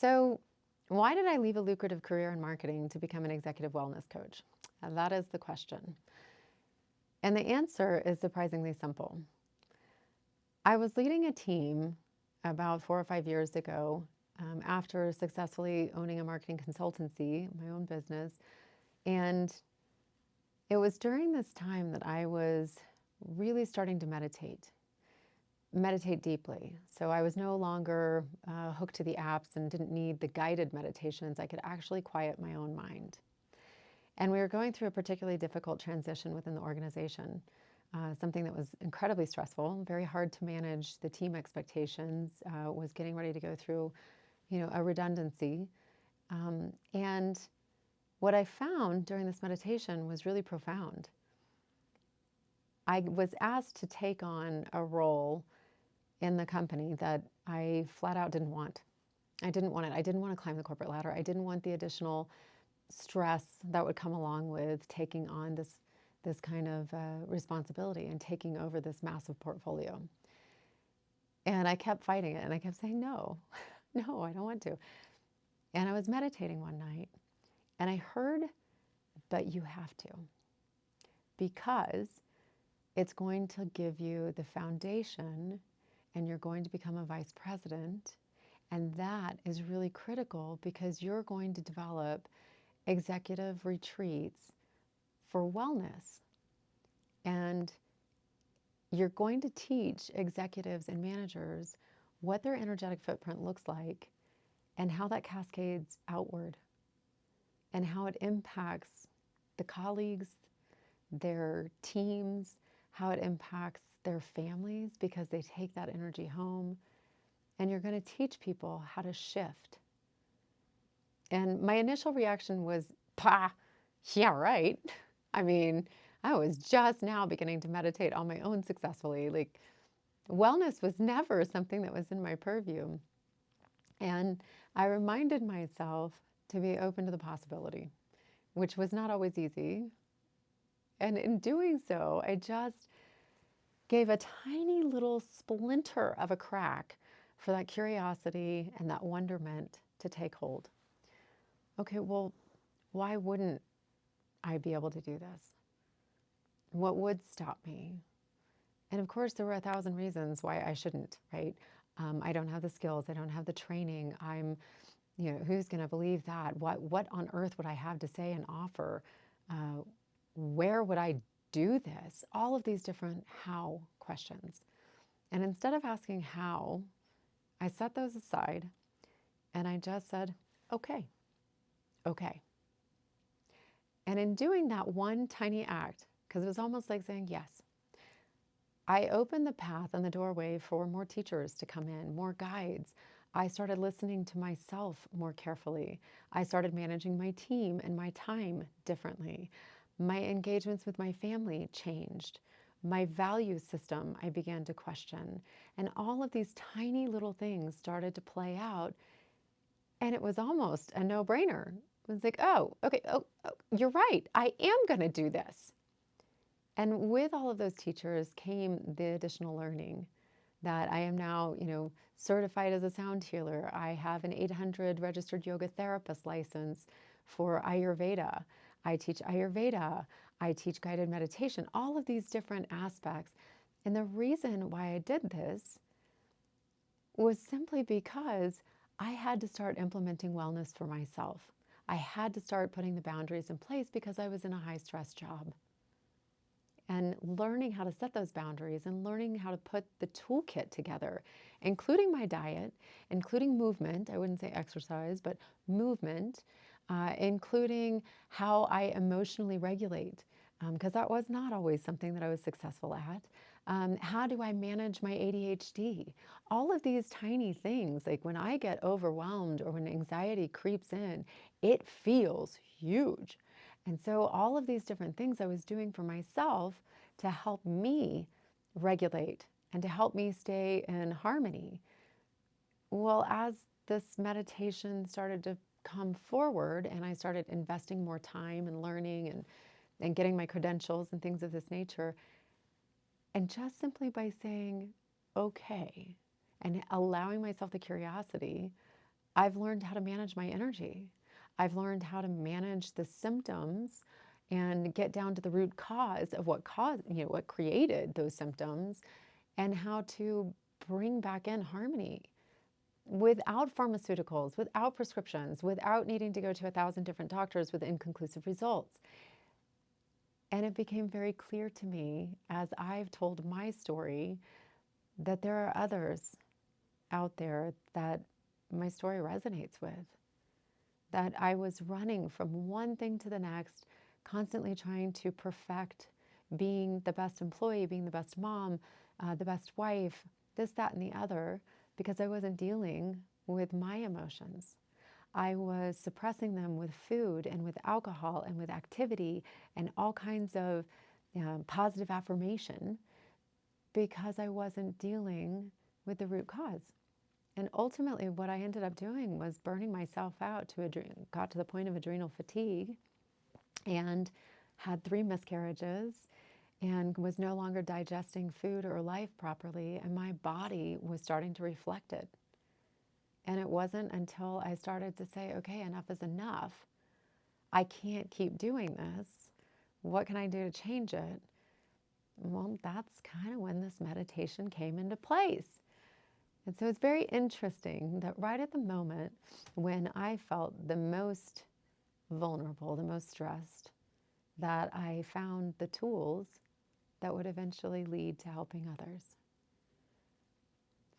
So, why did I leave a lucrative career in marketing to become an executive wellness coach? That is the question. And the answer is surprisingly simple. I was leading a team about 4 or 5 years ago after successfully owning a marketing consultancy, my own business. And it was during this time that I was really starting to meditate deeply. So I was no longer hooked to the apps and didn't need the guided meditations. I could actually quiet my own mind. And we were going through a particularly difficult transition within the organization, something that was incredibly stressful, very hard to manage. The team expectations was getting ready to go through, a redundancy. And what I found during this meditation was really profound. I was asked to take on a role in the company that I flat out didn't want. I didn't want it. I didn't want to climb the corporate ladder. I didn't want the additional stress that would come along with taking on this kind of responsibility and taking over this massive portfolio. And I kept fighting it and I kept saying, no, no, I don't want to. And I was meditating one night and I heard, but you have to, because it's going to give you the foundation and you're going to become a vice president. And that is really critical because you're going to develop executive retreats for wellness. And you're going to teach executives and managers what their energetic footprint looks like and how that cascades outward and how it impacts the colleagues, their teams, how it impacts their families because they take that energy home. And you're going to teach people how to shift. And my initial reaction was, "Pah, yeah, right." I mean, I was just now beginning to meditate on my own successfully. Like, wellness was never something that was in my purview. And I reminded myself to be open to the possibility, which was not always easy. And in doing so, I just gave a tiny little splinter of a crack for that curiosity and that wonderment to take hold. Okay, well, why wouldn't I be able to do this? What would stop me? And of course, there were 1,000 reasons why I shouldn't, right? I don't have the skills. I don't have the training. Who's going to believe that? What on earth would I have to say and offer? Where would I do this? All of these different how questions. And instead of asking how, I set those aside and I just said, okay, okay. And in doing that one tiny act, because it was almost like saying yes, I opened the path and the doorway for more teachers to come in, more guides. I started listening to myself more carefully. I started managing my team and my time differently. My engagements with my family changed. My value system I began to question. And all of these tiny little things started to play out. And it was almost a no-brainer. It was like, oh, okay, oh, you're right. I am going to do this. And with all of those teachers came the additional learning that I am now, certified as a sound healer. I have an 800 registered yoga therapist license for Ayurveda. I teach Ayurveda. I teach guided meditation, all of these different aspects. And the reason why I did this was simply because I had to start implementing wellness for myself. I had to start putting the boundaries in place because I was in a high stress job. And learning how to set those boundaries and learning how to put the toolkit together, including my diet, including movement. I wouldn't say exercise, but movement, including how I emotionally regulate, because that was not always something that I was successful at. How do I manage my ADHD? All of these tiny things, like when I get overwhelmed or when anxiety creeps in, it feels huge. And so all of these different things I was doing for myself to help me regulate and to help me stay in harmony. Well, as this meditation started to come forward and I started investing more time and learning and getting my credentials and things of this nature, and just simply by saying, okay, and allowing myself the curiosity, I've learned how to manage my energy. I've learned how to manage the symptoms and get down to the root cause of what what created those symptoms, and how to bring back in harmony without pharmaceuticals, without prescriptions, without needing to go to 1,000 different doctors with inconclusive results. And it became very clear to me as I've told my story that there are others out there that my story resonates with, that I was running from one thing to the next, constantly trying to perfect being the best employee, being the best mom, the best wife, this, that, and the other, because I wasn't dealing with my emotions. I was suppressing them with food and with alcohol and with activity and all kinds of positive affirmation, because I wasn't dealing with the root cause. And ultimately, what I ended up doing was burning myself out got to the point of adrenal fatigue, and had 3 miscarriages, and was no longer digesting food or life properly, and my body was starting to reflect it. And it wasn't until I started to say, okay, enough is enough. I can't keep doing this. What can I do to change it? Well, that's kind of when this meditation came into place. And so it's very interesting that right at the moment when I felt the most vulnerable, the most stressed, that I found the tools that would eventually lead to helping others.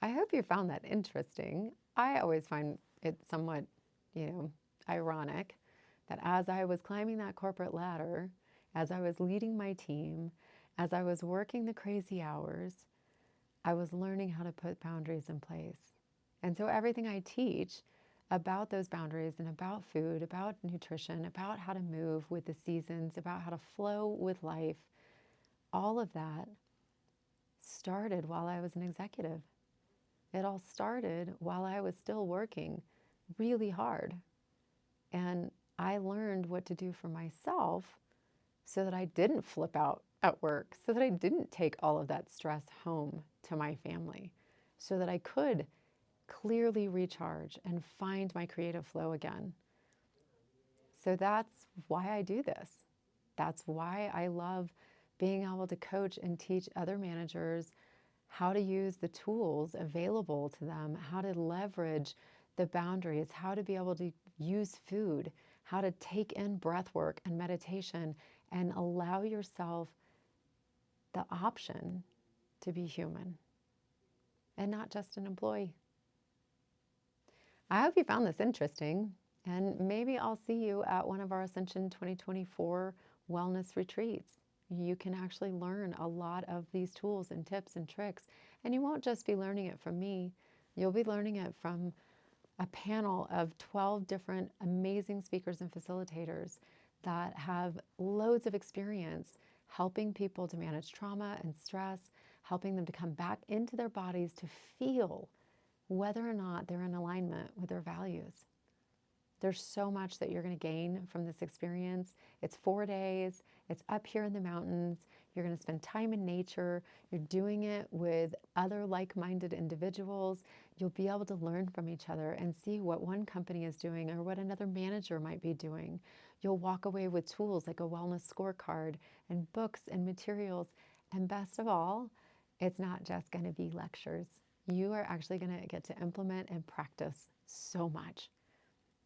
I hope you found that interesting. I always find it somewhat, you know, ironic that as I was climbing that corporate ladder, as I was leading my team, as I was working the crazy hours, I was learning how to put boundaries in place. And so everything I teach about those boundaries and about food, about nutrition, about how to move with the seasons, about how to flow with life, all of that started while I was an executive. It all started while I was still working really hard. And I learned what to do for myself so that I didn't flip out at work, so that I didn't take all of that stress home to my family, so that I could clearly recharge and find my creative flow again. So that's why I do this. That's why I love being able to coach and teach other managers how to use the tools available to them, how to leverage the boundaries, how to be able to use food, how to take in breath work and meditation and allow yourself the option to be human and not just an employee. I hope you found this interesting, and maybe I'll see you at one of our Ascension 2024 wellness retreats. You can actually learn a lot of these tools and tips and tricks, and you won't just be learning it from me. You'll be learning it from a panel of 12 different amazing speakers and facilitators that have loads of experience helping people to manage trauma and stress, helping them to come back into their bodies to feel whether or not they're in alignment with their values. There's so much that you're going to gain from this experience. It's 4 days. It's up here in the mountains. You're going to spend time in nature. You're doing it with other like-minded individuals. You'll be able to learn from each other and see what one company is doing or what another manager might be doing. You'll walk away with tools like a wellness scorecard and books and materials. And best of all, it's not just going to be lectures. You are actually going to get to implement and practice so much.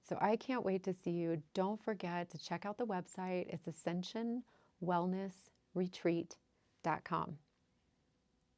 So I can't wait to see you. Don't forget to check out the website. It's ascensionwellnessretreat.com.